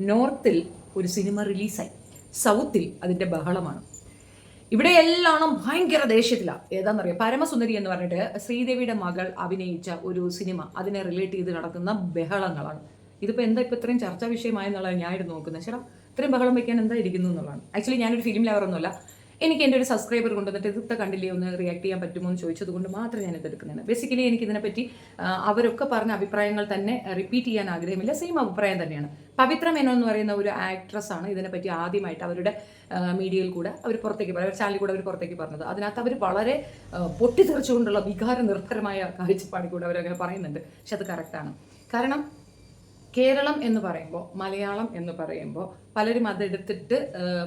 നോർത്തിൽ ഒരു സിനിമ റിലീസായി, സൗത്തിൽ അതിൻ്റെ ബഹളമാണ്. ഇവിടെ എല്ലാം ഭയങ്കര ദേഷ്യത്തിലാണ്. ഏതാണെന്നറിയാം, പരമസുന്ദരി എന്ന് പറഞ്ഞിട്ട് ശ്രീദേവിയുടെ മകൾ അഭിനയിച്ച ഒരു സിനിമ, അതിനെ റിലേറ്റ് ചെയ്ത് നടക്കുന്ന ബഹളങ്ങളാണ്. ഇതിപ്പോൾ എന്താ ഇപ്പോൾ ഇത്രയും ചർച്ചാ വിഷയമായെന്നുള്ളത് ഞാനായിട്ട് നോക്കുന്നത്. ചേട്ടാ, ഇത്രയും ബഹളം വയ്ക്കാൻ എന്താ ഇരിക്കുന്നു എന്നുള്ളതാണ്. ആക്ച്വലി ഞാനൊരു ഫിലിം ലവറൊന്നുമല്ല. എനിക്ക് എൻ്റെ ഒരു സബ്സ്ക്രൈബർ കൊണ്ടുവന്നിട്ട് ഇതൊക്കെ കണ്ടില്ലേ, ഒന്ന് റിയാക്ട് ചെയ്യാൻ പറ്റുമോ എന്ന് ചോദിച്ചത് കൊണ്ട് മാത്രം ഞാൻ ഇതെടുക്കുന്നതാണ്. ബേസിക്കലി എനിക്ക് ഇതിനെപ്പറ്റി അവരൊക്കെ പറഞ്ഞ അഭിപ്രായങ്ങൾ തന്നെ റിപ്പീറ്റ് ചെയ്യാൻ ആഗ്രഹമില്ല, സെയിം അഭിപ്രായം തന്നെയാണ്. പവിത്ര മേനോൻ എന്ന് പറയുന്ന ഒരു ആക്ട്രസ് ആണ് ഇതിനെപ്പറ്റി ആദ്യമായിട്ട് അവരുടെ മീഡിയയിൽ കൂടെ അവർ പുറത്തേക്ക് അവരുടെ ചാനലിൽ കൂടെ അവർ പുറത്തേക്ക് പറഞ്ഞത്. അതിനകത്ത് അവർ വളരെ പൊട്ടിത്തെറിച്ചുകൊണ്ടുള്ള വികാര നിർഭരമായ കാഴ്ചപ്പാടിൽ കൂടെ അവരങ്ങനെ പറയുന്നുണ്ട്. പക്ഷെ അത് കറക്റ്റാണ്. കാരണം കേരളം എന്ന് പറയുമ്പോൾ, മലയാളം എന്ന് പറയുമ്പോൾ പലരും അതെടുത്തിട്ട്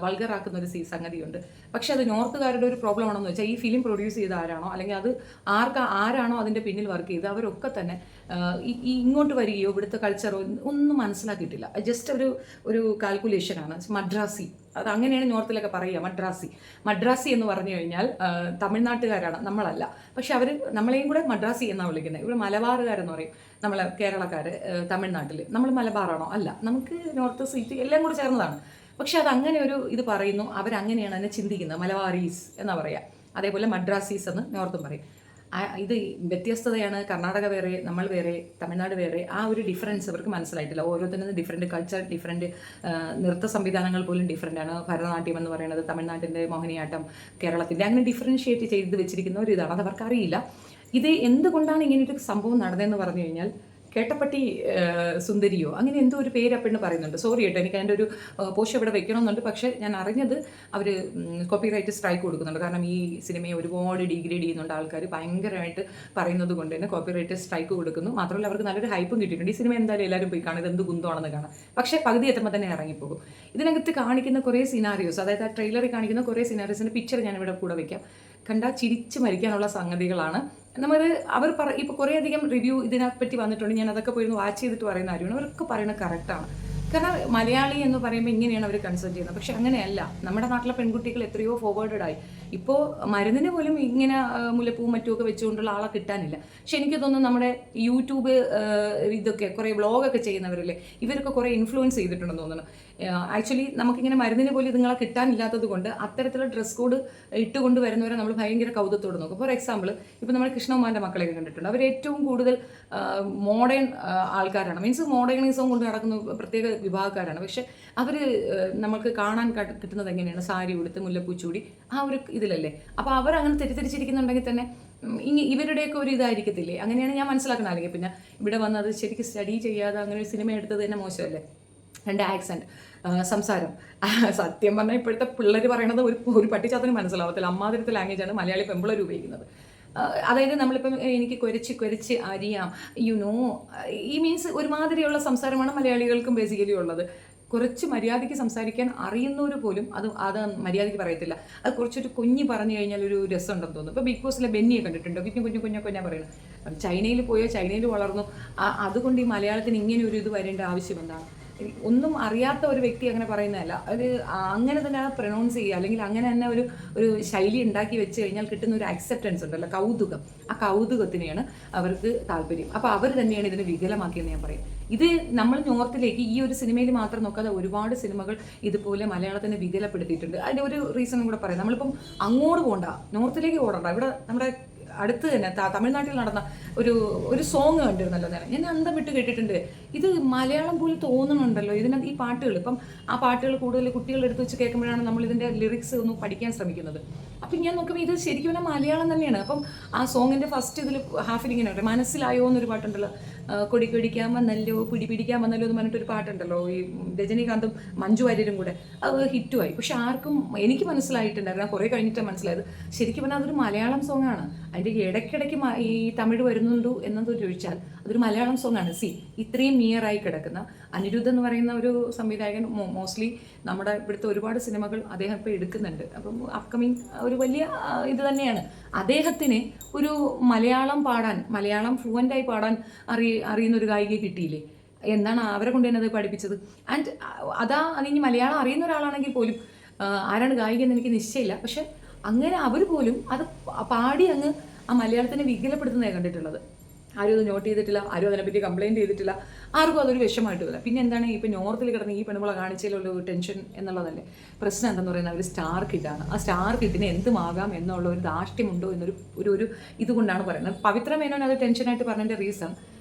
വൾഗറാക്കുന്ന ഒരു സംഗതിയുണ്ട്. പക്ഷെ അത് നോർത്തുകാരുടെ ഒരു പ്രോബ്ലം ആണെന്ന് വെച്ചാൽ, ഈ ഫിലിം പ്രൊഡ്യൂസ് ചെയ്ത ആരാണോ, അല്ലെങ്കിൽ അത് ആരാണോ അതിൻ്റെ പിന്നിൽ വർക്ക് ചെയ്ത്, അവരൊക്കെ തന്നെ ഇങ്ങോട്ട് വരികയോ ഇവിടുത്തെ കൾച്ചറോ ഒന്നും മനസ്സിലാക്കിയിട്ടില്ല. ജസ്റ്റ് ഒരു കാൽക്കുലേഷനാണ്. മദ്രാസി, അത് അങ്ങനെയാണ് നോർത്തിലൊക്കെ പറയുക. മദ്രാസി എന്ന് പറഞ്ഞു കഴിഞ്ഞാൽ തമിഴ്നാട്ടുകാരാണ്, നമ്മളല്ല. പക്ഷെ അവർ നമ്മളെയും കൂടെ മദ്രാസി എന്നാണ് വിളിക്കുന്നത്. ഇവിടെ മലബാറുകാരെന്ന് പറയും, നമ്മളെ കേരളക്കാർ തമിഴ്നാട്ടിൽ. നമ്മൾ മലബാറാണോ? അല്ല, നമുക്ക് നോർത്ത് സീറ്റ് എല്ലാം കൂടെ ചേർന്നതാണ്. പക്ഷെ അത് അങ്ങനെ ഒരു ഇത് പറയുന്നു, അവരങ്ങനെയാണ് അതിനെ ചിന്തിക്കുന്നത്. മലബാറീസ് എന്നാ പറയുക. അതേപോലെ മദ്രാസീസ് എന്ന് നോർത്തും പറയും. ഇത് വ്യത്യസ്തതയാണ്. കർണാടക വേറെ, നമ്മൾ വേറെ, തമിഴ്നാട് വേറെ. ആ ഒരു ഡിഫറൻസ് ഇവർക്ക് മനസ്സിലായിട്ടില്ല. ഓരോരുത്തരും ഡിഫറെൻറ്റ് കൾച്ചർ, ഡിഫറെൻറ്റ് നൃത്ത സംവിധാനങ്ങൾ പോലും ഡിഫറെൻ്റാണ്. ഭരതനാട്യം എന്ന് പറയുന്നത് തമിഴ്നാട്ടിൻ്റെ, മോഹിനിയാട്ടം കേരളത്തിൻ്റെ, അങ്ങനെ ഡിഫറൻഷ്യേറ്റ് ചെയ്ത് വെച്ചിരിക്കുന്ന ഒരു ഇതാണ്. അത് അവർക്കറിയില്ല. ഇത് എന്തുകൊണ്ടാണ് ഇങ്ങനെയൊരു സംഭവം നടന്നതെന്ന് പറഞ്ഞു കഴിഞ്ഞാൽ, കേട്ടപ്പട്ടി സുന്ദരിയോ അങ്ങനെ എന്തോ ഒരു പേര് അപ്പെണ്ണ് പറയുന്നുണ്ട്. സോറി കേട്ടോ, എനിക്ക് അതിൻ്റെ ഒരു പോസ്റ്റ് ഇവിടെ വെക്കണമെന്നുണ്ട്. പക്ഷേ ഞാൻ അറിഞ്ഞത് അവർ കോപ്പിറൈറ്റ് സ്ട്രൈക്ക് കൊടുക്കുന്നുണ്ട്. കാരണം ഈ സിനിമയെ ഒരുപാട് ഡിഗ്രേഡ് ചെയ്യുന്നുണ്ട് ആൾക്കാർ, ഭയങ്കരമായിട്ട് പറയുന്നത് കൊണ്ട് തന്നെ കോപ്പിറൈറ്റ് സ്ട്രൈക്ക് കൊടുക്കുന്നു. മാത്രമല്ല അവർക്ക് നല്ലൊരു ഹൈപ്പും കിട്ടിയിട്ടുണ്ട്. ഈ സിനിമ എന്തായാലും എല്ലാവരും പോയി കാണും, ഇത് എന്ത് കുന്തമാണെന്ന് കാണാം. പക്ഷേ പകുതി എത്തുമ്പോൾ തന്നെ ഇറങ്ങിപ്പോകും. ഇതിനകത്ത് കാണിക്കുന്ന കുറേ സിനാരിയോസ്, അതായത് ആ ട്രെയിലറിൽ കാണിക്കുന്ന കുറേ സിനാരിയോസിൻ്റെ പിക്ചർ ഞാനിവിടെ കൂടെ വയ്ക്കാം. കണ്ടാൽ ചിരിച്ച് മരിക്കാനുള്ള സംഗതികളാണ്. അവർ ഇപ്പോൾ കുറേയധികം റിവ്യൂ ഇതിനെപ്പറ്റി വന്നിട്ടുണ്ട്. ഞാൻ അതൊക്കെ പോയിരുന്നു വാച്ച് ചെയ്തിട്ട് പറയുന്ന കാര്യമാണ്. അവരൊക്കെ പറയുന്നത് കറക്റ്റാണ്. കാരണം മലയാളി എന്ന് പറയുമ്പോൾ ഇങ്ങനെയാണ് അവർ കൺസേൺ ചെയ്യുന്നത്. പക്ഷെ അങ്ങനെയല്ല. നമ്മുടെ നാട്ടിലെ പെൺകുട്ടികൾ എത്രയോ ഫോർവേഡഡ് ആയി. ഇപ്പോൾ മരുന്നിന് പോലും ഇങ്ങനെ മുല്ലപ്പൂവും മറ്റുമൊക്കെ വെച്ചുകൊണ്ടുള്ള ആളെ കിട്ടാനില്ല. പക്ഷെ എനിക്ക് തോന്നുന്നു നമ്മുടെ യൂട്യൂബ് ഇതൊക്കെ കുറേ വ്ളോഗൊക്കെ ചെയ്യുന്നവരല്ലേ, ഇവരൊക്കെ കുറേ ഇൻഫ്ലുവൻസ് ചെയ്തിട്ടുണ്ടെന്ന് തോന്നുന്നു. ആക്ച്വലി നമുക്കിങ്ങനെ മരുന്നിന് പോലും ഇതുങ്ങളെ കിട്ടാനില്ലാത്തത് കൊണ്ട് അത്തരത്തിലുള്ള ഡ്രസ് കോഡ് ഇട്ടുകൊണ്ട് വരുന്നവരെ നമ്മൾ ഭയങ്കര കൗതുകത്തോട് നോക്കും. ഫോർ എക്സാമ്പിൾ, ഇപ്പോൾ നമ്മൾ കൃഷ്ണകുമാറിൻ്റെ മക്കളെയൊക്കെ കണ്ടിട്ടുണ്ട്. അവർ ഏറ്റവും കൂടുതൽ മോഡേൺ ആൾക്കാരാണ്. മീൻസ് മോഡേണിസം കൊണ്ട് നടക്കുന്ന പ്രത്യേക വിഭാഗക്കാരാണ്. പക്ഷെ അവർ നമുക്ക് കാണാൻ കിട്ടുന്നത് എങ്ങനെയാണ്? സാരി ഉടുത്ത് മുല്ലപ്പൂച്ചൂടി ആ ഒരു ഇതിലല്ലേ. അപ്പോൾ അവരങ്ങനെ തെറ്റിദ്ധരിച്ചിരിക്കുന്നുണ്ടെങ്കിൽ തന്നെ ഇവരുടെയൊക്കെ ഒരു ഇതായിരിക്കത്തില്ലേ? അങ്ങനെയാണ് ഞാൻ മനസ്സിലാക്കുന്നത്. അല്ലെങ്കിൽ പിന്നെ ഇവിടെ വന്നത് ശരിക്കും സ്റ്റഡി ചെയ്യാതെ അങ്ങനെ ഒരു സിനിമ എടുത്തത് തന്നെ മോശമല്ലേ? എൻ്റെ ആക്സെൻറ്റ്, സംസാരം, സത്യം പറഞ്ഞാൽ ഇപ്പോഴത്തെ പിള്ളേർ പറയണത് ഒരു പട്ടിച്ചാത്തനും മനസ്സിലാവത്തില്ല. അമ്മാതിരത്തെ ലാംഗ്വേജാണ് മലയാളി പെമ്പിള്ളേർ ഉപയോഗിക്കുന്നത്. അതായത് നമ്മളിപ്പം എനിക്ക് കുരച്ച് അറിയാം, ഈ മീൻസ് ഒരുമാതിരിയുള്ള സംസാരമാണ് മലയാളികൾക്കും ബേസിക്കലി ഉള്ളത്. കുറച്ച് മര്യാദയ്ക്ക് സംസാരിക്കാൻ അറിയുന്നവർ പോലും അത് മര്യാദയ്ക്ക് പറയത്തില്ല. അത് കുറച്ചൊരു കുഞ്ഞ് പറഞ്ഞു കഴിഞ്ഞാൽ ഒരു രസമുണ്ടെന്ന് തോന്നുന്നു. ഇപ്പോൾ ബിഗ് ബോസിലെ ബെന്നിയെ കണ്ടിട്ടുണ്ടോ? കുഞ്ഞു പറയുന്നത്. ചൈനയിൽ പോയോ, ചൈനയിൽ വളർന്നു, അതുകൊണ്ട് ഈ മലയാളത്തിന് ഇങ്ങനെ ഒരു ഇത് വരേണ്ട ആവശ്യം എന്താണ്? ഒന്നും അറിയാത്ത ഒരു വ്യക്തി അങ്ങനെ പറയുന്നതല്ല. അത് അങ്ങനെ തന്നെ പ്രൊനൗൺസ് ചെയ്യുക, അല്ലെങ്കിൽ അങ്ങനെ തന്നെ ഒരു ശൈലി ഉണ്ടാക്കി വെച്ച് കഴിഞ്ഞാൽ കിട്ടുന്ന ഒരു അക്സെപ്റ്റൻസ് ഉണ്ടല്ലോ, കൗതുകം. ആ കൗതുകത്തിനെയാണ് അവർക്ക് താല്പര്യം. അപ്പോൾ അവർ തന്നെയാണ് ഇതിനെ വികലമാക്കിയെന്ന് ഞാൻ പറയും. ഇത് നമ്മൾ നോർത്തിലേക്ക് ഈ ഒരു സിനിമയിൽ മാത്രം നോക്കാതെ ഒരുപാട് സിനിമകൾ ഇതുപോലെ മലയാളത്തിനെ വികലപ്പെടുത്തിയിട്ടുണ്ട്. അതിൻ്റെ ഒരു റീസണും കൂടെ പറയാം. നമ്മളിപ്പം അങ്ങോട്ട് പോകണ്ട, നോർത്തിലേക്ക് ഓടണ്ട. ഇവിടെ നമ്മുടെ അടുത്ത് തന്നെ തമിഴ്നാട്ടിൽ നടന്ന ഒരു സോങ് കണ്ടിരുന്നല്ലോ ഞാൻ അന്തം വിട്ട് കേട്ടിട്ടുണ്ട്. ഇത് മലയാളം പോലെ തോന്നുന്നുണ്ടല്ലോ ഇതിനകത്ത് ഈ പാട്ടുകൾ. ഇപ്പം ആ പാട്ടുകൾ കൂടുതൽ കുട്ടികളുടെ അടുത്ത് വെച്ച് കേൾക്കുമ്പോഴാണ് നമ്മൾ ഇതിൻ്റെ ലിറിക്സ് ഒന്ന് പഠിക്കാൻ ശ്രമിക്കുന്നത്. അപ്പം ഞാൻ നോക്കുമ്പോൾ ഇത് ശരിക്കും പറഞ്ഞാൽ മലയാളം തന്നെയാണ്. അപ്പം ആ സോങ്ങിൻ്റെ ഫസ്റ്റ് ഇതിൽ ഹാഫിൽ ഇങ്ങനെ ഉണ്ട്, മനസ്സിലായോ എന്നൊരു പാട്ടുണ്ടല്ലോ, കൊടിക്കാൻ വന്നല്ലോ, പിടിക്കാൻ വന്നല്ലോ എന്ന് പറഞ്ഞിട്ടൊരു പാട്ടുണ്ടല്ലോ, ഈ രജനീകാന്തും മഞ്ജു വാര്യരും കൂടെ. അത് ഹിറ്റുമായി. പക്ഷെ ആർക്കും, എനിക്ക് മനസ്സിലായിട്ടുണ്ടായിരുന്നു, കുറേ കഴിഞ്ഞിട്ടാണ് മനസ്സിലായത്, ശരിക്കും പറഞ്ഞാൽ അതൊരു മലയാളം സോങ്ങാണ്. അതിൻ്റെ ഇടയ്ക്കിടയ്ക്ക് ഈ തമിഴ് വരുന്നുണ്ടോ എന്നത് ചോദിച്ചാൽ അതൊരു മലയാളം സോങ്ങാണ്. ഇത്രയും നിയറായി കിടക്കുന്ന അനിരുദ്ധ് എന്ന് പറയുന്ന ഒരു സംവിധായകൻ മോസ്റ്റ്ലി നമ്മുടെ ഇവിടുത്തെ ഒരുപാട് സിനിമകൾ അദ്ദേഹം ഇപ്പോൾ എടുക്കുന്നുണ്ട്. അപ്പം അപ്കമിങ് ഒരു വലിയ ഇത് തന്നെയാണ്. അദ്ദേഹത്തിന് ഒരു മലയാളം ഫ്ലുവൻ്റായി പാടാൻ അറിയുന്ന ഒരു ഗായികയെ കിട്ടിയില്ലേ? എന്താണ് അവരെ കൊണ്ട് തന്നെ അത് പഠിപ്പിച്ചത്? ആൻഡ് അതിനി മലയാളം അറിയുന്ന ഒരാളാണെങ്കിൽ പോലും, ആരാണ് ഗായിക എന്ന് എനിക്ക് നിശ്ചയമില്ല, പക്ഷെ അങ്ങനെ അവർ പോലും അത് പാടി അങ്ങ് ആ മലയാളത്തിനെ വികലപ്പെടുത്തുന്നതാണ് കണ്ടിട്ടുള്ളത്. ആരും അത് നോട്ട് ചെയ്തിട്ടില്ല, ആരും അതിനെപ്പറ്റി കംപ്ലയിൻറ്റ് ചെയ്തിട്ടില്ല, ആർക്കും അതൊരു വിഷമമായിട്ട് വരില്ല. പിന്നെ എന്താണ് ഇപ്പോൾ നോർത്തിൽ കിടന്ന് ഈ പെണ്ണുമ്പളെ കാണിച്ചതിലുള്ള ടെൻഷൻ എന്നുള്ളതല്ലേ പ്രശ്നം. എന്തെന്ന് പറയുന്നത് അവർ സ്റ്റാർ കിഡാണ്. ആ സ്റ്റാർ കിഡിന് എന്തുമാകാം എന്നുള്ള ഒരു ധാർഷ്ട്യമുണ്ടോ എന്നൊരു ഒരു ഇതുകൊണ്ടാണ് പറയുന്നത്. പവിത്ര മേനോൻ അത് ടെൻഷനായിട്ട് പറഞ്ഞതിൻ്റെ റീസൺ,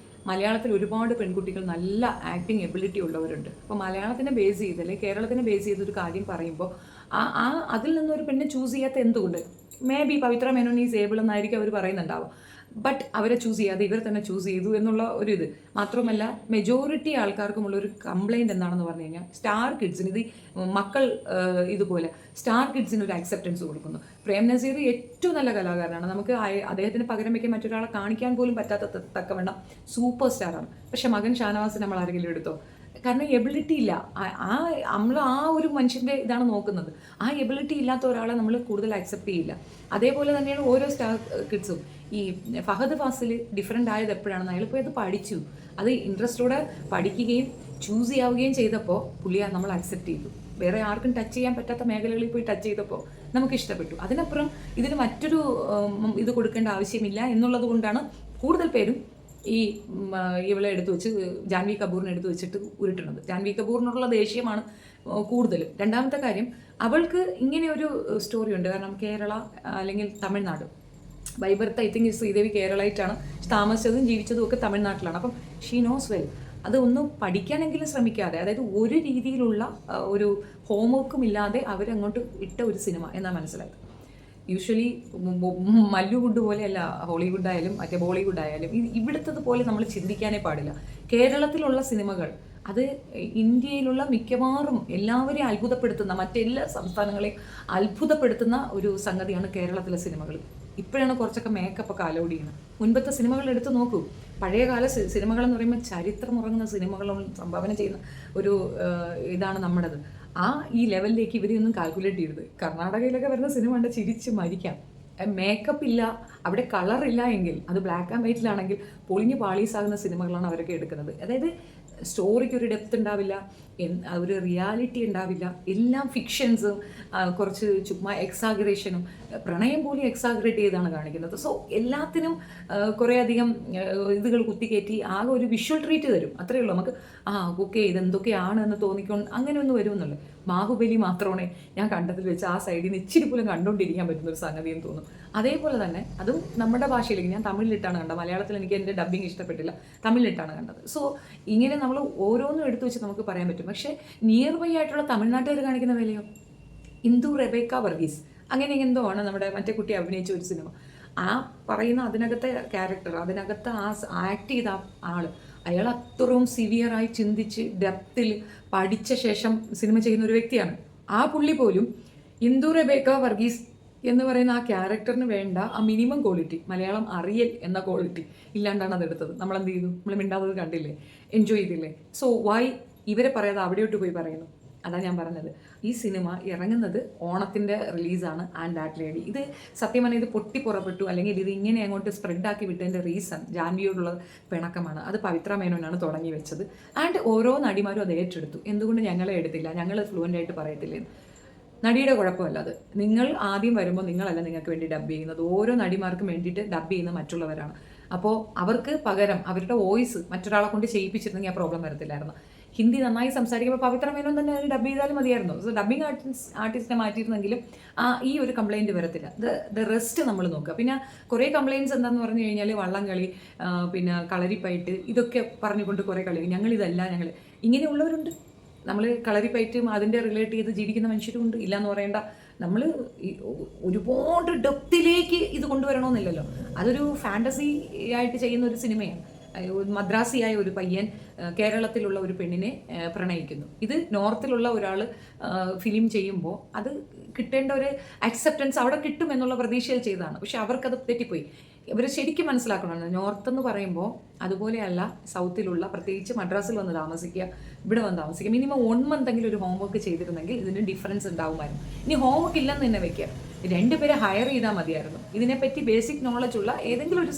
മലയാളത്തിൽ ഒരുപാട് പെൺകുട്ടികൾ നല്ല ആക്ടിങ് എബിലിറ്റി ഉള്ളവരുണ്ട്. അപ്പോൾ മലയാളത്തിനെ ബേസ് ചെയ്ത് അല്ലെങ്കിൽ കേരളത്തിനെ ബേസ് ചെയ്തൊരു കാര്യം പറയുമ്പോൾ അതിൽ നിന്നൊരു പെണ്ണെ ചൂസ് ചെയ്യാത്ത എന്തുകൊണ്ട്? May be Pavithra Menon is able എന്നായിരിക്കും അവർ പറയുന്നുണ്ടാവും. ബട്ട് അവരെ ചൂസ് ചെയ്യാതെ ഇവർ തന്നെ ചൂസ് ചെയ്തു എന്നുള്ള ഒരു ഇത് മാത്രമല്ല, മെജോറിറ്റി ആൾക്കാർക്കുമുള്ളൊരു കംപ്ലയിൻറ്റ് എന്താണെന്ന് പറഞ്ഞു കഴിഞ്ഞാൽ സ്റ്റാർ കിഡ്സിന് ഇത് മക്കൾ ഇതുപോലെ സ്റ്റാർ കിഡ്സിന് ഒരു അക്സെപ്റ്റൻസ് കൊടുക്കുന്നു. പ്രേം നസീർ ഏറ്റവും നല്ല കലാകാരനാണ്. നമുക്ക് അദ്ദേഹത്തിന് പകരം വയ്ക്കാൻ മറ്റൊരാളെ കാണിക്കാൻ പോലും പറ്റാത്ത തക്കവണ്ണം സൂപ്പർ സ്റ്റാറാണ്. പക്ഷെ മകൻ ഷാനവാസ് നമ്മൾ ആരെങ്കിലും എടുത്തോ? കാരണം എബിലിറ്റി ഇല്ല. നമ്മൾ ആ ഒരു മനുഷ്യൻ്റെ ഇതാണ് നോക്കുന്നത്. ആ എബിലിറ്റി ഇല്ലാത്ത ഒരാളെ നമ്മൾ കൂടുതൽ അക്സെപ്റ്റ് ചെയ്യില്ല. അതേപോലെ തന്നെയാണ് ഓരോ സ്റ്റാർ കിഡ്സും. ഈ ഫഹദ് ഫാസിൽ ഡിഫറെൻ്റ് ആയത് എപ്പോഴാണെന്ന് അയാൾ പോയി അത് പഠിച്ചു, അത് ഇൻട്രസ്റ്റോടെ പഠിക്കുകയും ചൂസ് ചെയ്യാവുകയും ചെയ്തപ്പോൾ പുള്ളിയെ നമ്മൾ അക്സെപ്റ്റ് ചെയ്തു. വേറെ ആർക്കും ടച്ച് ചെയ്യാൻ പറ്റാത്ത മേഖലകളിൽ പോയി ടച്ച് ചെയ്തപ്പോൾ നമുക്ക് ഇഷ്ടപ്പെട്ടു. അതിനപ്പുറം ഇതിന് മറ്റൊരു ഇത് കൊടുക്കേണ്ട ആവശ്യമില്ല എന്നുള്ളത് കൊണ്ടാണ് കൂടുതൽ പേരും ഈ ഇവളെ എടുത്തു വെച്ച് ജാൻവി കപൂറിനെ എടുത്തു വെച്ചിട്ട് ഉരുട്ടുന്നത്. ജാൻവി കപൂറിനോടുള്ള ദേഷ്യമാണ് കൂടുതലും. രണ്ടാമത്തെ കാര്യം, അവൾക്ക് ഇങ്ങനെ ഒരു സ്റ്റോറി ഉണ്ട്. കാരണം കേരള അല്ലെങ്കിൽ Tamil Nadu by birth I think Sridevi കേരളമായിട്ടാണ് താമസിച്ചതും ജീവിച്ചതും ഒക്കെ തമിഴ്നാട്ടിലാണ്. അപ്പം ഷീ നോസ് വെൽ. അത് ഒന്ന് പഠിക്കാനെങ്കിലും ശ്രമിക്കാതെ, അതായത് ഒരു രീതിയിലുള്ള ഒരു ഹോംവർക്കും ഇല്ലാതെ അവരങ്ങോട്ട് ഇട്ട ഒരു സിനിമ എന്നാണ് മനസ്സിലായത്. യൂഷ്വലി മല്ലുവുഡ് പോലെയല്ല ഹോളിവുഡ് ആയാലും മറ്റേ ബോളിവുഡ് ആയാലും ഇവിടുത്തത് പോലെ നമ്മൾ ചിന്തിക്കാനേ പാടില്ല. കേരളത്തിലുള്ള സിനിമകൾ അത് ഇന്ത്യയിലുള്ള മിക്കവാറും എല്ലാവരെയും അത്ഭുതപ്പെടുത്തുന്ന, മറ്റെല്ലാ സംസ്ഥാനങ്ങളെയും അത്ഭുതപ്പെടുത്തുന്ന ഒരു സംഗതിയാണ് കേരളത്തിലെ സിനിമകൾ. ഇപ്പോഴാണ് കുറച്ചൊക്കെ മേക്കപ്പൊക്കെ അലൗഡ് ചെയ്യുന്നത്. മുൻപത്തെ സിനിമകൾ എടുത്ത് നോക്കൂ. പഴയകാല സിനിമകളെന്ന് പറയുമ്പോൾ ചരിത്രമുറങ്ങുന്ന സിനിമകളും സംഭാവന ചെയ്യുന്ന ഒരു ഇതാണ് നമ്മുടേത്. ഈ ലെവലിലേക്ക് ഇവരെയൊന്നും കാൽക്കുലേറ്റ് ചെയ്യരുത്. കർണാടകയിലൊക്കെ വരുന്ന സിനിമ കണ്ട് ചിരിച്ച് മരിക്കാം. മേക്കപ്പ് ഇല്ല, അവിടെ കളറില്ല എങ്കിൽ, അത് ബ്ലാക്ക് ആൻഡ് വൈറ്റിലാണെങ്കിൽ പൊളിഞ്ഞ് പാളീസാകുന്ന സിനിമകളാണ് അവരൊക്കെ എടുക്കുന്നത്. അതായത് സ്റ്റോറിക്ക് ഒരു ഡെപ്ത് ഉണ്ടാവില്ല, ഒരു റിയാലിറ്റി ഉണ്ടാവില്ല, എല്ലാം ഫിക്ഷൻസും കുറച്ച് ചുമ്മാ എക്സാഗ്രേഷനും, പ്രണയം പോലും എക്സാഗ്രേറ്റ് ചെയ്താണ് കാണിക്കുന്നത്. സോ എല്ലാത്തിനും കുറേയധികം ഇതുകൾ കുത്തിക്കയറ്റി ആകെ ഒരു വിഷ്വൽ ട്രീറ്റ് തരും, അത്രയേ ഉള്ളൂ. നമുക്ക് ഓക്കെ ഇതെന്തൊക്കെയാണ് എന്ന് തോന്നിക്കൊണ്ട് അങ്ങനെ ഒന്ന് വരുമെന്നുള്ളൂ. ബാഹുബലി മാത്രമാണ് ഞാൻ കണ്ടതിൽ വെച്ച് ആ സൈഡിൽ നിന്ന് ഇച്ചിരി പോലും കണ്ടുകൊണ്ടിരിക്കാൻ പറ്റുന്ന ഒരു സംഗതി എന്ന് തോന്നും. അതേപോലെ തന്നെ അതും നമ്മുടെ ഭാഷയിലേക്ക്, ഞാൻ തമിഴിലിട്ടാണ് കണ്ടത്, മലയാളത്തിൽ എനിക്ക് എൻ്റെ ഡബ്ബിങ് ഇഷ്ടപ്പെട്ടില്ല, തമിഴിലിട്ടാണ് കണ്ടത്. സോ ഇങ്ങനെ നമ്മൾ ഓരോന്നും എടുത്തു വെച്ച് നമുക്ക് പറയാൻ പറ്റും. പക്ഷേ നിയർ ബൈ ആയിട്ടുള്ള തമിഴ്നാട്ടുകാർ കാണിക്കുന്ന വിലയോ, ഇന്ദു റെബേക്ക വർഗീസ് അങ്ങനെ എന്തോ ആണ് നമ്മുടെ മറ്റേ കുട്ടി അഭിനയിച്ച ഒരു സിനിമ. പറയുന്ന അതിനകത്തെ ക്യാരക്ടർ, അതിനകത്ത് ആക്ട് ചെയ്ത അയാൾ അത്രയും സിവിയറായി ചിന്തിച്ച് ഡെപ്തിൽ പഠിച്ച ശേഷം സിനിമ ചെയ്യുന്ന ഒരു വ്യക്തിയാണ്. പുള്ളി പോലും ഇന്ദു റെബേക്ക വർഗീസ് എന്ന് പറയുന്ന ആ ക്യാരക്ടറിന് വേണ്ട ആ മിനിമം ക്വാളിറ്റി, മലയാളം അറിയൽ എന്ന ക്വാളിറ്റി ഇല്ലാണ്ടാണ് അതെടുത്തത്. നമ്മളെന്ത് ചെയ്തു? നമ്മൾ മിണ്ടാത്തത് കണ്ടില്ലേ, എൻജോയ് ചെയ്തില്ലേ? സോ വൈ ഇവരെ പറയാതെ അവിടെയോട്ട് പോയി പറയുന്നു? അതാണ് ഞാൻ പറഞ്ഞത്. ഈ സിനിമ ഇറങ്ങുന്നത് ഓണത്തിൻ്റെ റിലീസാണ് ആൻഡ് ദാറ്റ് ലേഡി. ഇത് സത്യം പറഞ്ഞാൽ ഇത് പൊട്ടിപ്പുറപ്പെട്ടു അല്ലെങ്കിൽ ഇത് ഇങ്ങനെ അങ്ങോട്ട് സ്പ്രെഡാക്കി വിട്ടതിൻ്റെ റീസൺ ജാൻവിയോടുള്ള പിണക്കമാണ്. അത് പവിത്ര മേനോനാണ് തുടങ്ങി വെച്ചത്. ആൻഡ് ഓരോ നടിമാരും അത് ഏറ്റെടുത്തു. എന്തുകൊണ്ട് ഞങ്ങളെ എടുത്തില്ല, ഞങ്ങൾ ഫ്ലുവൻ്റായിട്ട് പറയത്തില്ലേന്ന്? നടിയുടെ കുഴപ്പമല്ല അത്. നിങ്ങൾ ആദ്യം വരുമ്പോൾ നിങ്ങളല്ല നിങ്ങൾക്ക് വേണ്ടി ഡബ് ചെയ്യുന്നത്. ഓരോ നടിമാർക്കും വേണ്ടിയിട്ട് ഡബ് ചെയ്യുന്ന മറ്റുള്ളവരാണ്. അപ്പോൾ അവർക്ക് പകരം അവരുടെ വോയിസ് മറ്റൊരാളെ കൊണ്ട് ചെയ്യിപ്പിച്ചിരുന്നെങ്കിൽ ആ പ്രോബ്ലം വരത്തില്ലായിരുന്നു. ഹിന്ദി നന്നായി സംസാരിക്കുമ്പോൾ പവിത്ര മേനോൻ തന്നെ ഡബ് ചെയ്താലും മതിയായിരുന്നു. സോ ഡബിങ് ആർട്ടിസ്റ്റിനെ മാറ്റിയിരുന്നെങ്കിലും ഈ ഒരു കംപ്ലയിൻറ്റ് വരത്തില്ല. ദ റെസ്റ്റ് നമ്മൾ നോക്കുക. പിന്നെ കുറേ കംപ്ലയിൻറ്റ്സ് എന്താണെന്ന് പറഞ്ഞു കഴിഞ്ഞാൽ വള്ളംകളി, പിന്നെ കളരിപ്പയറ്റ്, ഇതൊക്കെ പറഞ്ഞുകൊണ്ട് കുറേ കളി, ഞങ്ങളിതല്ല ഇങ്ങനെയുള്ളവരുണ്ട്. നമ്മൾ കളരിപ്പയറ്റും അതിൻ്റെ റിലേറ്റ് ചെയ്ത് ജീവിക്കുന്ന മനുഷ്യരുമുണ്ട്, ഇല്ലയെന്ന് പറയേണ്ട. നമ്മൾ ഒരുപാട് ഡെപ്തിലേക്ക് ഇത് കൊണ്ടുവരണമെന്നില്ലല്ലോ. അതൊരു ഫാൻറ്റസി ആയിട്ട് ചെയ്യുന്ന ഒരു സിനിമയാണ്. മദ്രാസിയായ ഒരു പയ്യൻ കേരളത്തിലുള്ള ഒരു പെണ്ണിനെ പ്രണയിക്കുന്നു. ഇത് നോർത്തിലുള്ള ഒരാൾ ഫിലിം ചെയ്യുമ്പോൾ അത് കിട്ടേണ്ട ഒരു അക്സെപ്റ്റൻസ് അവിടെ കിട്ടുമെന്നുള്ള പ്രതീക്ഷയിൽ ചെയ്തതാണ്. പക്ഷെ അവർക്കത് തെറ്റിപ്പോയി. ഇവർ ശരിക്കും മനസ്സിലാക്കണം, നോർത്ത് എന്ന് പറയുമ്പോൾ അതുപോലെയല്ല സൗത്തിലുള്ള, പ്രത്യേകിച്ച് മദ്രാസിൽ വന്ന് താമസിക്കുക, ഇവിടെ വന്ന് താമസിക്കുക, മിനിമം 1 മന്തെങ്കിലും ഒരു ഹോംവർക്ക് ചെയ്തിരുന്നെങ്കിൽ ഇതിന് ഡിഫറൻസ് ഉണ്ടാവുമായിരുന്നു. ഇനി ഹോംവർക്ക് ഇല്ലെന്ന് തന്നെ വെക്കുക, 2 പേരെ ഹയർ ചെയ്താൽ മതിയായിരുന്നു. ഇതിനെപ്പറ്റി ബേസിക് നോളജ് ഉള്ള ഏതെങ്കിലും ഒരു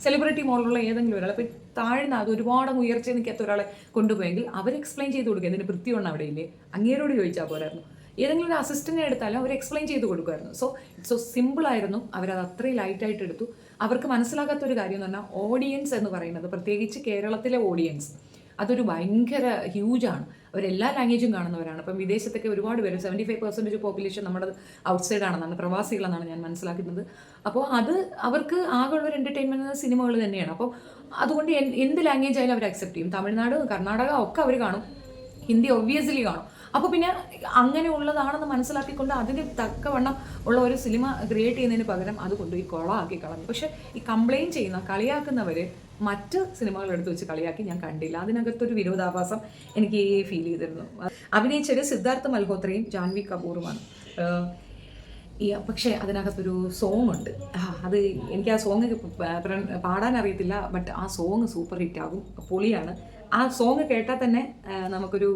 സെലിബ്രിറ്റി മോഡലുള്ള ഏതെങ്കിലും ഒരാൾ, ഇപ്പോൾ താഴ്ന്ന അത് ഒരുപാട് ഉയർച്ച നിൽക്കാത്ത ഒരാളെ കൊണ്ടുപോയെങ്കിൽ അവർ എക്സ്പ്ലെയിൻ ചെയ്ത് കൊടുക്കുക. ഇതിന് വൃത്തിയൊന്നും അവിടെ ഇല്ലേ, അങ്ങേരോട് ചോദിച്ചാൽ പോരായിരുന്നു. ഏതെങ്കിലും ഒരു അസിസ്റ്റൻറ്റിനെ എടുത്താലും അവർ എക്സ്പ്ലെയിൻ ചെയ്ത് കൊടുക്കുമായിരുന്നു. സോ സിമ്പിളായിരുന്നു. അവരത് അത്രയും ലൈറ്റായിട്ട് എടുത്തു. അവർക്ക് മനസ്സിലാകാത്ത ഒരു കാര്യം എന്ന് പറഞ്ഞാൽ ഓഡിയൻസ് എന്ന് പറയുന്നത്, പ്രത്യേകിച്ച് കേരളത്തിലെ ഓഡിയൻസ്, അതൊരു ഭയങ്കര ഹ്യൂജാണ്. അവരെല്ലാ ലാംഗ്വേജും കാണുന്നവരാണ്. ഇപ്പം വിദേശത്തൊക്കെ ഒരുപാട് പേര് 75% പോപ്പുലേഷൻ നമ്മുടെ ഔട്ട്സൈഡ് ആണെന്നാണ്, പ്രവാസികളെന്നാണ് ഞാൻ മനസ്സിലാക്കുന്നത്. അപ്പോൾ അത് അവർക്ക് ആകെയുള്ള ഒരു എൻ്റർടൈൻമെൻറ്റ് സിനിമകൾ തന്നെയാണ്. അപ്പോൾ അതുകൊണ്ട് എന്ത് ലാംഗ്വേജ് ആയാലും അവർ അക്സെപ്റ്റ് ചെയ്യും. തമിഴ്നാട്, കർണാടക ഒക്കെ അവർ കാണും, ഹിന്ദി ഒബ്വിയസ്ലി കാണും. അപ്പോൾ പിന്നെ അങ്ങനെ ഉള്ളതാണെന്ന് മനസ്സിലാക്കിക്കൊണ്ട് അതിന് തക്കവണ്ണം ഉള്ള ഒരു സിനിമ ക്രിയേറ്റ് ചെയ്യുന്നതിന് പകരം അത് കൊണ്ടുപോയി കൊളാക്കി കളഞ്ഞു. പക്ഷേ ഈ കംപ്ലയിൻറ്റ് ചെയ്യുന്ന, കളിയാക്കുന്നവർ മറ്റ് സിനിമകൾ എടുത്ത് വെച്ച് കളിയാക്കി ഞാൻ കണ്ടില്ല. അതിനകത്തൊരു വിരോധാഭാസം എനിക്ക് ഫീൽ ചെയ്തിരുന്നു. അഭിനയിച്ചത് സിദ്ധാർത്ഥ് മൽഹോത്രയും ജാൻവി കപൂറുമാണ്. പക്ഷേ അതിനകത്തൊരു സോങ് ഉണ്ട്. അത് എനിക്ക് ആ സോങ് പാടാൻ അറിയത്തില്ല, ബട്ട് ആ സോങ് സൂപ്പർ ഹിറ്റ് ആകും, പൊളിയാണ്. ആ സോങ് കേട്ടാൽ തന്നെ നമുക്കൊരു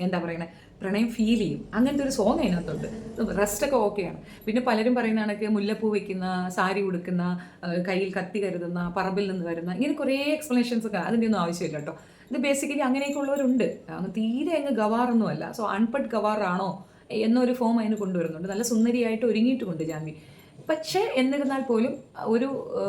എന്താ പറയണേ, പ്രണയം ഫീൽ ചെയ്യും. അങ്ങനത്തെ ഒരു സോങ് അതിനകത്തുണ്ട്. റെസ്റ്റൊക്കെ ഓക്കെയാണ്. പിന്നെ പലരും പറയുന്ന കണക്ക് മുല്ലപ്പൂ വയ്ക്കുന്ന, സാരി ഉടുക്കുന്ന, കയ്യിൽ കത്തി കരുതുന്ന, പറമ്പിൽ നിന്ന് വരുന്ന, ഇങ്ങനെ കുറേ എക്സ്പ്ലനേഷൻസ് ഒക്കെ, അതിൻ്റെ ഒന്നും ആവശ്യമില്ല കേട്ടോ. ഇത് ബേസിക്കലി അങ്ങനെയൊക്കെ ഉള്ളവരുണ്ട്. തീരെ അങ്ങ് ഗവാറൊന്നുമല്ല. സോ അൺപഡ് ഗവാറാണോ എന്നൊരു ഫോം അതിന് കൊണ്ടുവരുന്നുണ്ട്. നല്ല സുന്ദരിയായിട്ട് ഒരുങ്ങിയിട്ടുമുണ്ട് ജാൻവി. പക്ഷേ എന്നിരുന്നാൽ പോലും ഒരു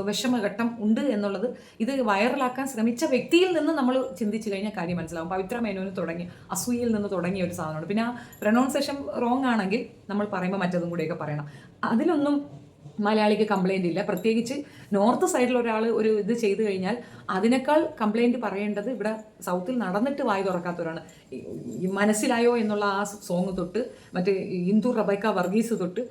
വിഷമഘട്ടം ഉണ്ട് എന്നുള്ളത് ഇത് വൈറലാക്കാൻ ശ്രമിച്ച വ്യക്തിയിൽ നിന്ന് നമ്മൾ ചിന്തിച്ചു കഴിഞ്ഞാൽ കാര്യം മനസ്സിലാവും. പവിത്ര മേനോന് തുടങ്ങി അസൂയയിൽ നിന്ന് തുടങ്ങിയ ഒരു സാധനമുണ്ട്. പിന്നെ ആ പ്രൊനൗൺസിയേഷൻ റോങ് ആണെങ്കിൽ നമ്മൾ പറയുമ്പോൾ മറ്റതും കൂടെയൊക്കെ പറയണം. അതിലൊന്നും മലയാളിക്ക് കംപ്ലൈൻ്റ് ഇല്ല. പ്രത്യേകിച്ച് നോർത്ത് സൈഡിൽ ഒരാൾ ഒരു ഇത് ചെയ്തു കഴിഞ്ഞാൽ അതിനേക്കാൾ കംപ്ലൈൻറ്റ് പറയേണ്ടത് ഇവിടെ സൗത്തിൽ നടന്നിട്ട് വായി തുറക്കാത്തവരാണ്. മനസ്സിലായോ എന്നുള്ള ആ സോങ് തൊട്ട് മറ്റേ ഇന്ദു റബൈക്ക വർഗീസ് തൊട്ട്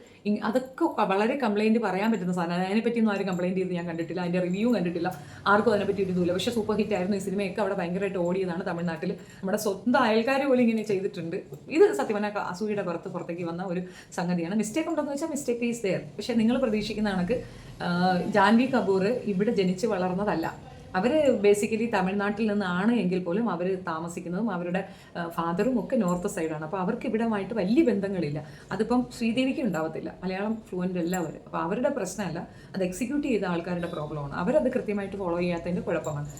അതൊക്കെ വളരെ കംപ്ലൈൻറ്റ് പറയാൻ പറ്റുന്ന സാധനം. അതിനെപ്പറ്റിയൊന്നും ആരും കംപ്ലൈൻറ്റ് ചെയ്ത് ഞാൻ കണ്ടിട്ടില്ല, അതിൻ്റെ റിവ്യൂ കണ്ടിട്ടില്ല, ആർക്കും അതിനെപ്പറ്റി ഒരു ഇതുമില്ല. പക്ഷേ സൂപ്പർ ഹിറ്റ് ആയിരുന്നു. ഈ സിനിമയൊക്കെ അവിടെ ഭയങ്കരമായിട്ട് ഓടിയതാണ്. തമിഴ്നാട്ടിൽ നമ്മുടെ സ്വന്തം അയൽക്കാർ പോലും ഇങ്ങനെ ചെയ്തിട്ടുണ്ട്. ഇത് സത്യം പറഞ്ഞാൽ അസൂയയുടെ പുറത്തേക്ക് വന്ന ഒരു സംഗതിയാണ്. മിസ്റ്റേക്ക് ഉണ്ടോയെന്ന് വെച്ചാൽ മിസ്റ്റേക്ക് ഈസ് ദെയർ. പക്ഷേ നിങ്ങൾ പ്രതീക്ഷിക്കുന്ന കണക്ക് ജാൻവി കപൂർ ഇവിടെ ജനിച്ച് വളർന്നതല്ല. അവർ ബേസിക്കലി തമിഴ്നാട്ടിൽ നിന്നാണ് എങ്കിൽ പോലും അവർ താമസിക്കുന്നതും അവരുടെ ഫാദറും ഒക്കെ നോർത്ത് സൈഡാണ്. അപ്പോൾ അവർക്ക് ഇവിടമായിട്ട് വലിയ ബന്ധങ്ങളില്ല. അതിപ്പം ശ്രീദേവിക്ക് ഉണ്ടാവത്തില്ല, മലയാളം ഫ്ലുവൻ്റ് അല്ല അവർ. അപ്പോൾ അവരുടെ പ്രശ്നമല്ല, അത് എക്സിക്യൂട്ട് ചെയ്ത ആൾക്കാരുടെ പ്രോബ്ലമാണ്. അവരത് കൃത്യമായിട്ട് ഫോളോ ചെയ്യാത്തതിൻ്റെ കുഴപ്പമാണ്.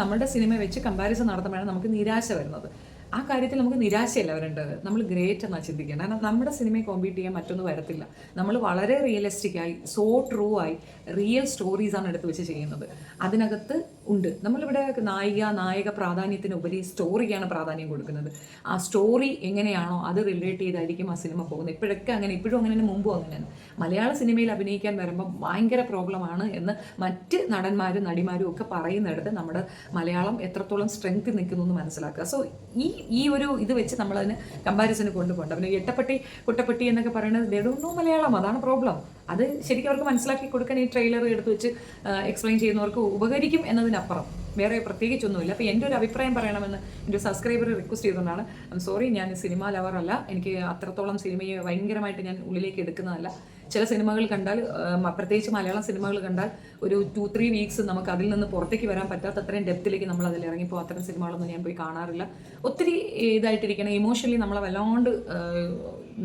നമ്മുടെ സിനിമ വെച്ച് കമ്പാരിസൺ നടത്തുമ്പോഴാണ് നമുക്ക് നിരാശ വരുന്നത്. ആ കാര്യത്തിൽ നമുക്ക് നിരാശയല്ല വരേണ്ടത്, നമ്മൾ ഗ്രേറ്റ് എന്നാണ് ചിന്തിക്കേണ്ടത്. കാരണം നമ്മുടെ സിനിമയെ കോമ്പീറ്റ് ചെയ്യാൻ മറ്റൊന്നും വരത്തില്ല. നമ്മൾ വളരെ റിയലിസ്റ്റിക്കായി, സോ ട്രൂ ആയി, റിയൽ സ്റ്റോറീസാണ് എടുത്ത് വെച്ച് ചെയ്യുന്നത്. അതിനകത്ത് ഉണ്ട്, നമ്മളിവിടെ നായക പ്രാധാന്യത്തിനുപരി സ്റ്റോറിക്കാണ് പ്രാധാന്യം കൊടുക്കുന്നത്. ആ സ്റ്റോറി എങ്ങനെയാണോ അത് റിലേറ്റ് ചെയ്തായിരിക്കും ആ സിനിമ പോകുന്നത്. ഇപ്പോഴൊക്കെ അങ്ങനെ, ഇപ്പോഴും അങ്ങനെ തന്നെ, മുമ്പും അങ്ങനെയാണ്. മലയാള സിനിമയിൽ അഭിനയിക്കാൻ വരുമ്പം ഭയങ്കര പ്രോബ്ലമാണ് എന്ന് മറ്റ് നടന്മാരും നടിമാരും ഒക്കെ പറയുന്നിടത്ത് നമ്മുടെ മലയാളം എത്രത്തോളം സ്ട്രെങ്ത് നിൽക്കുന്നു എന്ന് മനസ്സിലാക്കുക. സോ ഈ ഒരു ഇത് വെച്ച് നമ്മളതിന് കമ്പാരിസന് കൊണ്ടുപോകണ്ട. പിന്നെ എട്ടപ്പെട്ടി കുട്ടപ്പെട്ടി എന്നൊക്കെ പറയുന്നത് ദേ ഡോണ്ട് നോ മലയാളം, അതാണ് പ്രോബ്ലം. അത് ശരിക്കും അവർക്ക് മനസ്സിലാക്കി കൊടുക്കാൻ ഈ ട്രെയിലർ എടുത്ത് വെച്ച് എക്സ്പ്ലെയിൻ ചെയ്യുന്നവർക്ക് ഉപകരിക്കും എന്നതിനപ്പുറം വേറെ പ്രത്യേകിച്ചൊന്നുമില്ല. അപ്പോൾ എൻ്റെ ഒരു അഭിപ്രായം പറയണമെന്ന് എൻ്റെ സബ്സ്ക്രൈബർ റിക്വസ്റ്റ് ചെയ്തുകൊണ്ടാണ്. സോറി, ഞാൻ സിനിമ ലവറല്ല. എനിക്ക് അത്രത്തോളം സിനിമയെ ഭയങ്കരമായിട്ട് ഞാൻ ഉള്ളിലേക്ക് എടുക്കുന്നതല്ല. ചില സിനിമകൾ കണ്ടാൽ, പ്രത്യേകിച്ച് മലയാളം സിനിമകൾ കണ്ടാൽ ഒരു 2-3 വീക്സ് നമുക്ക് അതിൽ നിന്ന് പുറത്തേക്ക് വരാൻ പറ്റാത്ത അത്രയും ഡെപ്തിലേക്ക് നമ്മൾ അതിൽ ഇറങ്ങിപ്പോൾ അത്തരം സിനിമകളൊന്നും ഞാൻ പോയി കാണാറില്ല. ഒത്തിരി ഇതായിട്ടിരിക്കണം, ഇമോഷണലി നമ്മളെ വല്ലാണ്ട്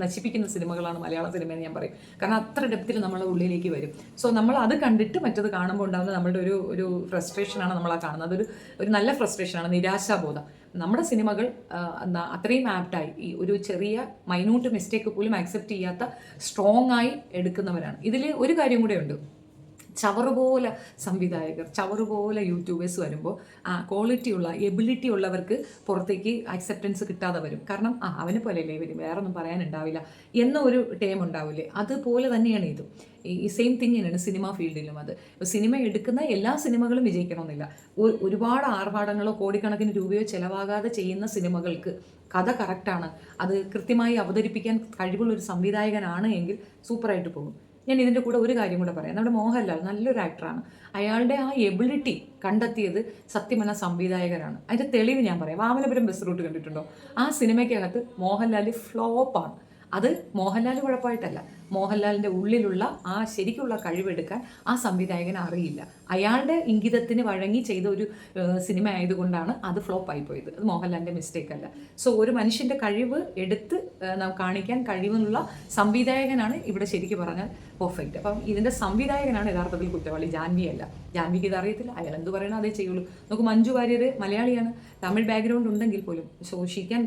നശിപ്പിക്കുന്ന സിനിമകളാണ് മലയാള സിനിമയെന്ന് ഞാൻ പറയും. കാരണം അത്ര ഡെപ്തിൽ നമ്മളെ ഉള്ളിലേക്ക് വരും. സോ നമ്മൾ അത് കണ്ടിട്ട് മറ്റത് കാണുമ്പോൾ ഉണ്ടാകുന്ന നമ്മളുടെ ഒരു ഫ്രസ്ട്രേഷനാണ് നമ്മളാ കാണുന്നത്. ഒരു നല്ല ഫ്രസ്ട്രേഷനാണ്, നിരാശാബോധം. നമ്മുടെ സിനിമകൾ അത്രയും ആപ്റ്റായി ഈ ഒരു ചെറിയ മൈന്യൂട്ട് മിസ്റ്റേക്ക് പോലും ആക്സെപ്റ്റ് ചെയ്യാത്ത സ്ട്രോങ് ആയി എടുക്കുന്നവരാണ്. ഇതിൽ ഒരു കാര്യം കൂടെ ഉണ്ട്. ചവറുപോലെ സംവിധായകർ, ചവറുപോലെ യൂട്യൂബേഴ്സ് വരുമ്പോൾ ക്വാളിറ്റിയുള്ള, എബിലിറ്റി ഉള്ളവർക്ക് പുറത്തേക്ക് അക്സെപ്റ്റൻസ് കിട്ടാതെ വരും. കാരണം അവനെ പോലെയല്ലേ ഇവർ, വേറെ ഒന്നും പറയാനുണ്ടാവില്ല എന്ന ഒരു ടേം ഉണ്ടാവില്ലേ. അതുപോലെ തന്നെയാണ് ഇതും. ഈ സെയിം തിങ് തന്നെയാണ് സിനിമ ഫീൽഡിലും. അത് സിനിമ എടുക്കുന്ന എല്ലാ സിനിമകളും വിജയിക്കണമെന്നില്ല. ഒരുപാട് ആർഭാടങ്ങളോ കോടിക്കണക്കിന് രൂപയോ ചിലവാകാതെ ചെയ്യുന്ന സിനിമകൾക്ക് കഥ കറക്റ്റാണ്, അത് കൃത്യമായി അവതരിപ്പിക്കാൻ കഴിവുള്ളൊരു സംവിധായകനാണ് എങ്കിൽ സൂപ്പറായിട്ട് പോകും. ഞാൻ ഇതിൻ്റെ കൂടെ ഒരു കാര്യം കൂടെ പറയാം. നമ്മുടെ മോഹൻലാൽ നല്ലൊരു ആക്ടറാണ്. അയാളുടെ ആ എബിലിറ്റി കണ്ടെത്തിയത് സത്യമന സംവിധായകരാണ്. അതിൻ്റെ തെളിവ് ഞാൻ പറയാം. വാമനപുരം ബസ് റൂട്ട് കണ്ടിട്ടുണ്ടോ? ആ സിനിമയ്ക്കകത്ത് മോഹൻലാൽ ഫ്ലോപ്പാണ്. അത് മോഹൻലാൽ കുഴപ്പമായിട്ടല്ല, മോഹൻലാലിൻ്റെ ഉള്ളിലുള്ള ആ ശരിക്കുള്ള കഴിവെടുക്കാൻ ആ സംവിധായകന് അറിയില്ല. അയാളുടെ ഇംഗിതത്തിന് വഴങ്ങി ചെയ്ത ഒരു സിനിമ ആയതുകൊണ്ടാണ് അത് ഫ്ലോപ്പായി പോയത്. അത് മോഹൻലാലിൻ്റെ മിസ്റ്റേക്ക് അല്ല. സോ ഒരു മനുഷ്യൻ്റെ കഴിവ് എടുത്ത് കാണിക്കാൻ കഴിവുള്ള സംവിധായകനാണ് ഇവിടെ ശരിക്കും പറഞ്ഞാൽ പെർഫെക്റ്റ്. അപ്പം ഇതിൻ്റെ സംവിധായകനാണ് യഥാർത്ഥത്തിൽ കുറ്റവാളി, ജാൻവി അല്ല. ജാൻവിക്ക് ഇത് അറിയത്തില്ല, അയാൾ എന്ത് പറയണോ അതേ ചെയ്യുള്ളൂ. നമുക്ക് മഞ്ജു വാര്യർ മലയാളിയാണ്, തമിഴ് ബാക്ക്ഗ്രൗണ്ട് ഉണ്ടെങ്കിൽ പോലും so she can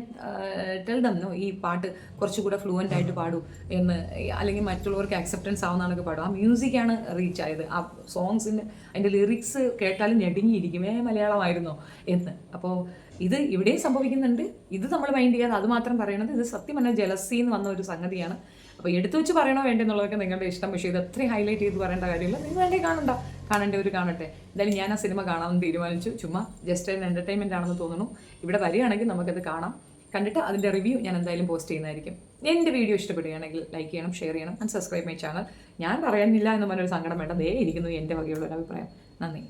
tell them no ഈ പാട്ട് കുറച്ചുകൂടെ ഫ്ലുവൻ്റ് ആയിട്ട് പാടൂ എന്ന്, അല്ലെങ്കിൽ അല്ലെങ്കിൽ മറ്റുള്ളവർക്ക് അക്സെപ്റ്റൻസ് ആവുന്നതാണൊക്കെ പാടും. ആ മ്യൂസിക്കാണ് റീച്ച് ആയത്. ആ സോങ്സിൻ്റെ അതിൻ്റെ ലിറിക്സ് കേട്ടാലും ഞെടുങ്ങിയിരിക്കും, മലയാളമായിരുന്നോ എന്ന്. അപ്പോൾ ഇത് ഇവിടെയും സംഭവിക്കുന്നുണ്ട്. ഇത് നമ്മൾ മൈൻഡ് ചെയ്യാതെ അത് മാത്രം പറയണത് ഇത് സത്യം പറഞ്ഞാൽ ജലസിന്ന് വന്ന ഒരു സംഗതിയാണ്. അപ്പോൾ എടുത്തു വെച്ച് പറയണോ വേണ്ടെന്നുള്ളതൊക്കെ നിങ്ങളുടെ ഇഷ്ടം. പക്ഷേ ഇത് അത്രയും ഹൈലൈറ്റ് ചെയ്ത് പറയേണ്ട കാര്യമില്ല. നിങ്ങൾ വേണ്ടേ കാണേണ്ടവർ കാണട്ടെ. എന്തായാലും ഞാൻ ആ സിനിമ കാണാമെന്ന് തീരുമാനിച്ചു. ചുമ്മാ ജസ്റ്റ് ഒരു എൻ്റർടൈൻമെൻ്റ് ആണെന്ന് തോന്നുന്നു. ഇവിടെ വരികയാണെങ്കിൽ നമുക്കത് കാണാം. കണ്ടിട്ട് അതിൻ്റെ റിവ്യൂ ഞാൻ എന്തായാലും പോസ്റ്റ് ചെയ്യുന്നതായിരിക്കും. എൻ്റെ വീഡിയോ ഇഷ്ടപ്പെടുകയാണെങ്കിൽ ലൈക്ക് ചെയ്യണം, ഷെയർ ചെയ്യണം ആൻഡ് സബ്സ്ക്രൈബ് മൈ ചാനൽ. ഞാൻ പറയാനില്ല എന്ന് പറഞ്ഞൊരു സങ്കടം വേണ്ട. ദേ ഇരിക്കുന്നു എൻ്റെ വകയുള്ള ഒരു അഭിപ്രായം. നന്ദി.